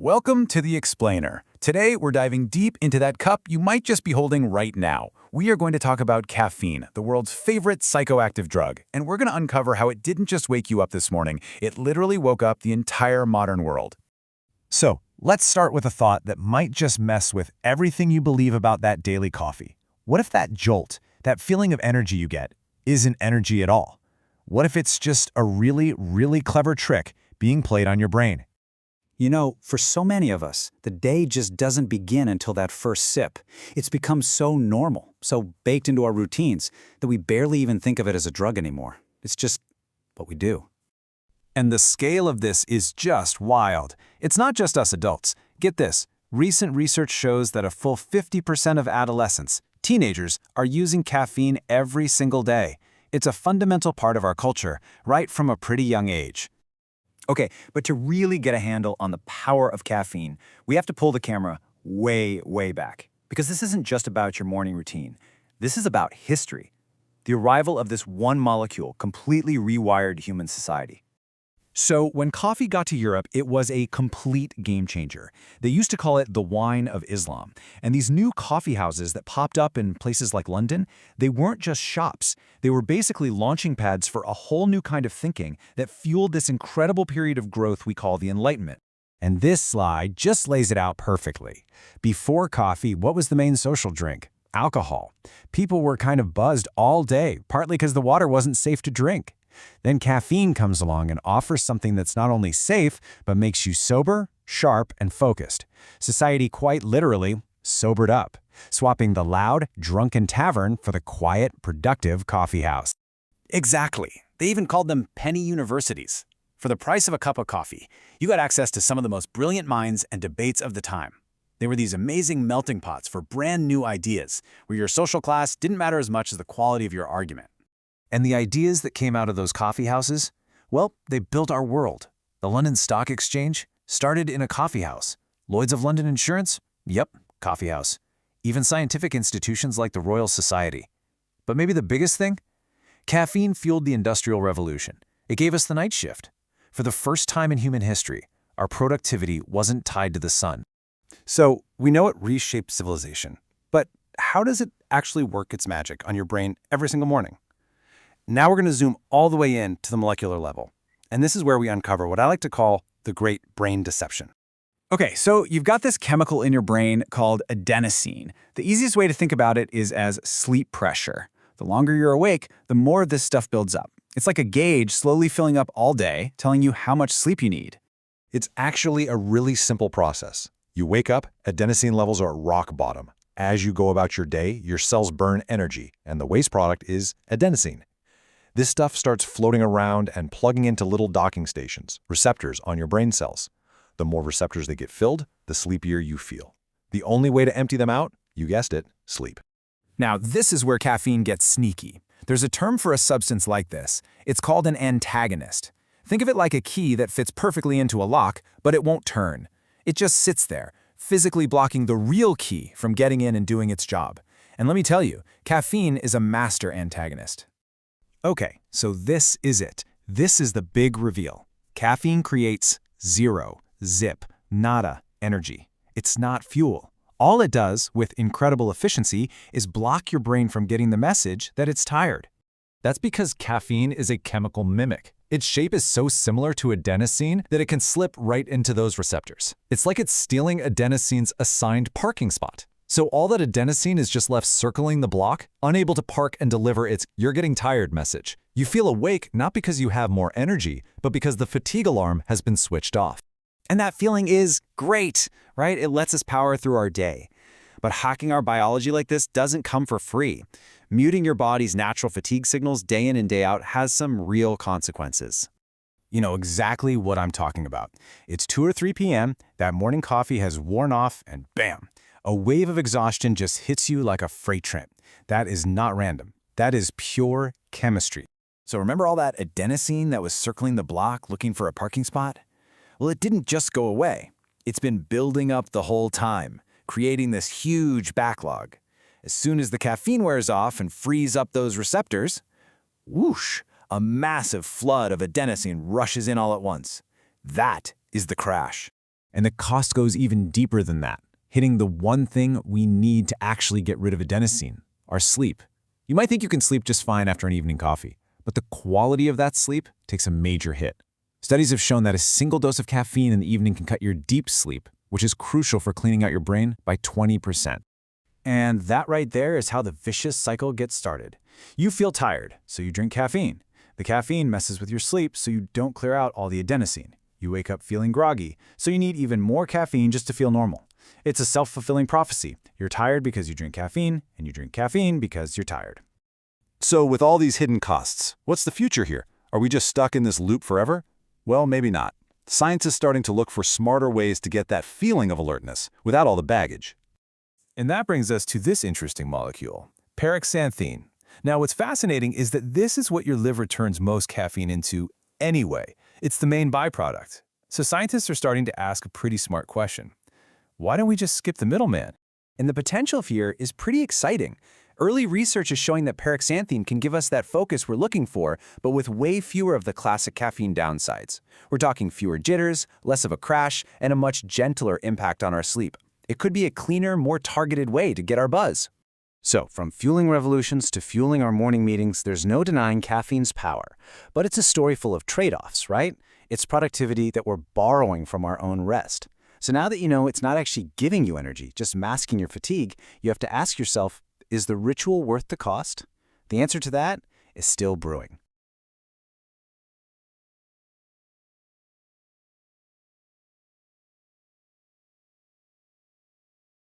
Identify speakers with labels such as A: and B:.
A: Welcome to The Explainer. Today, we're diving deep into that cup you might just be holding right now. We are going to talk about caffeine, the world's favorite psychoactive drug, and we're going to uncover how it didn't just wake you up this morning, it literally woke up the entire modern world.
B: So, let's start with a thought that might just mess with everything you believe about that daily coffee. What if that jolt, that feeling of energy you get, isn't energy at all? What if it's just a really clever trick being played on your brain?
C: You know, for so many of us, the day just doesn't begin until that first sip. It's become so normal, so baked into our routines, that we barely even think of it as a drug anymore. It's just what we do.
B: And the scale of this is just wild. It's not just us adults. Get this, recent research shows that a full 50% of adolescents, teenagers, are using caffeine every single day. It's a fundamental part of our culture, right from a pretty young age.
C: Okay, but to really get a handle on the power of caffeine, we have to pull the camera way back. Because this isn't just about your morning routine. This is about history. The arrival of this one molecule completely rewired human society.
B: So when coffee got to Europe, it was a complete game changer. They used to call it the wine of Islam. And these new coffee houses that popped up in places like London, they weren't just shops. They were basically launching pads for a whole new kind of thinking that fueled this incredible period of growth we call the Enlightenment. And this slide just lays it out perfectly. Before coffee, what was the main social drink? Alcohol. People were kind of buzzed all day, partly because the water wasn't safe to drink. Then caffeine comes along and offers something that's not only safe, but makes you sober, sharp, and focused. Society quite literally sobered up, swapping the loud, drunken tavern for the quiet, productive coffee house.
A: Exactly. They even called them penny universities. For the price of a cup of coffee, you got access to some of the most brilliant minds and debates of the time. They were these amazing melting pots for brand new ideas, where your social class didn't matter as much as the quality of your argument.
B: And the ideas that came out of those coffee houses, well, they built our world. The London Stock Exchange started in a coffee house. Lloyd's of London Insurance? Yep, coffee house. Even scientific institutions like the Royal Society. But maybe the biggest thing? Caffeine fueled the Industrial Revolution. It gave us the night shift. For the first time in human history, our productivity wasn't tied to the sun.
D: So we know it reshaped civilization, but how does it actually work its magic on your brain every single morning? Now we're going to zoom all the way in to the molecular level. And this is where we uncover what I like to call the great brain deception.
A: Okay, so you've got this chemical in your brain called adenosine. The easiest way to think about it is as sleep pressure. The longer you're awake, the more of this stuff builds up. It's like a gauge slowly filling up all day, telling you how much sleep you need.
E: It's actually a really simple process. You wake up, adenosine levels are at rock bottom. As you go about your day, your cells burn energy, and the waste product is adenosine. This stuff starts floating around and plugging into little docking stations, receptors on your brain cells. The more receptors they get filled, the sleepier you feel. The only way to empty them out, you guessed it, sleep.
A: Now, this is where caffeine gets sneaky. There's a term for a substance like this. It's called an antagonist. Think of it like a key that fits perfectly into a lock, but it won't turn. It just sits there, physically blocking the real key from getting in and doing its job. And let me tell you, caffeine is a master antagonist.
B: Okay, so this is it. This is the big reveal. Caffeine creates zero, zip, nada energy. It's not fuel. All it does, with incredible efficiency, is block your brain from getting the message that it's tired. That's because caffeine is a chemical mimic. Its shape is so similar to adenosine that it can slip right into those receptors. It's like it's stealing adenosine's assigned parking spot. So all that adenosine is just left circling the block, unable to park and deliver its "you're getting tired" message. You feel awake not because you have more energy, but because the fatigue alarm has been switched off.
C: And that feeling is great, right? It lets us power through our day. But hacking our biology like this doesn't come for free. Muting your body's natural fatigue signals day in and day out has some real consequences.
B: You know exactly what I'm talking about. It's 2 or 3 p.m., that morning coffee has worn off, and bam! A wave of exhaustion just hits you like a freight train. That is not random. That is pure chemistry.
A: So remember all that adenosine that was circling the block looking for a parking spot? Well, it didn't just go away. It's been building up the whole time, creating this huge backlog. As soon as the caffeine wears off and frees up those receptors, whoosh, a massive flood of adenosine rushes in all at once. That is the crash. And the cost goes even deeper than that, hitting the one thing we need to actually get rid of adenosine, our sleep. You might think you can sleep just fine after an evening coffee, but the quality of that sleep takes a major hit. Studies have shown that a single dose of caffeine in the evening can cut your deep sleep, which is crucial for cleaning out your brain, by 20%.
C: And that right there is how the vicious cycle gets started. You feel tired, so you drink caffeine. The caffeine messes with your sleep, so you don't clear out all the adenosine. You wake up feeling groggy, so you need even more caffeine just to feel normal. It's a self-fulfilling prophecy. You're tired because you drink caffeine, and you drink caffeine because you're tired.
E: So with all these hidden costs, what's the future here? Are we just stuck in this loop forever? Well, maybe not. Science is starting to look for smarter ways to get that feeling of alertness without all the baggage.
D: And that brings us to this interesting molecule, paraxanthine. Now, what's fascinating is that this is what your liver turns most caffeine into anyway. It's the main byproduct. So scientists are starting to ask a pretty smart question. Why don't we just skip the middleman?
C: And the potential here is pretty exciting. Early research is showing that paraxanthine can give us that focus we're looking for, but with way fewer of the classic caffeine downsides. We're talking fewer jitters, less of a crash, and a much gentler impact on our sleep. It could be a cleaner, more targeted way to get our buzz. So, from fueling revolutions to fueling our morning meetings, there's no denying caffeine's power. But it's a story full of trade-offs, right? It's productivity that we're borrowing from our own rest. So now that you know it's not actually giving you energy, just masking your fatigue, you have to ask yourself, is the ritual worth the cost? The answer to that is still brewing.